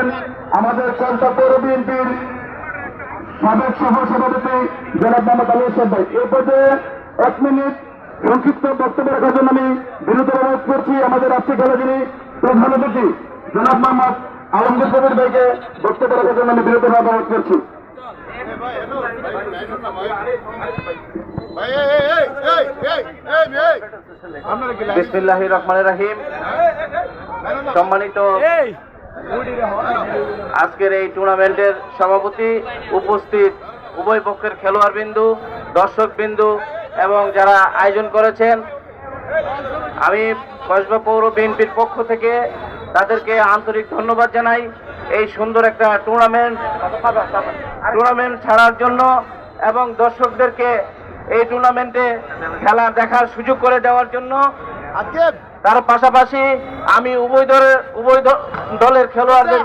করবেন আমাদের কলতা পৌর বিএনপির সাবেক সহসভাপতি জনাব মোহাম্মদ আলী ইসলাম ভাই। এই পর্যায়ে 1 মিনিট সংক্ষিপ্ত বক্তব্য রাখার জন্য আমি বিরত অনুরোধ করছি আমাদের আজকে খেলা যিনি প্রধান অতিথি জনাব মোহাম্মদ আলমগীর কবির ভাইকে বক্তব্য রাখার জন্য আমি বিরত অনুরোধ করছি। বিসমিল্লাহির রহমানির রহিম। সম্মানিত আজকের এই টুর্নামেন্টের সভাপতি, উপস্থিত উভয় পক্ষের খেলোয়াড় বিন্দু, দর্শক বিন্দু এবং যারা আয়োজন করেছেন, আমি কসবা পৌর বিএনপির পক্ষ থেকে তাদেরকে আন্তরিক ধন্যবাদ জানাই। এই সুন্দর একটা টুর্নামেন্ট ছাড়ার জন্য এবং দর্শকদেরকে এই টুর্নামেন্টে খেলা দেখার সুযোগ করে দেওয়ার জন্য। তার পাশাপাশি আমি উভয় দলের খেলোয়াড়দেরকে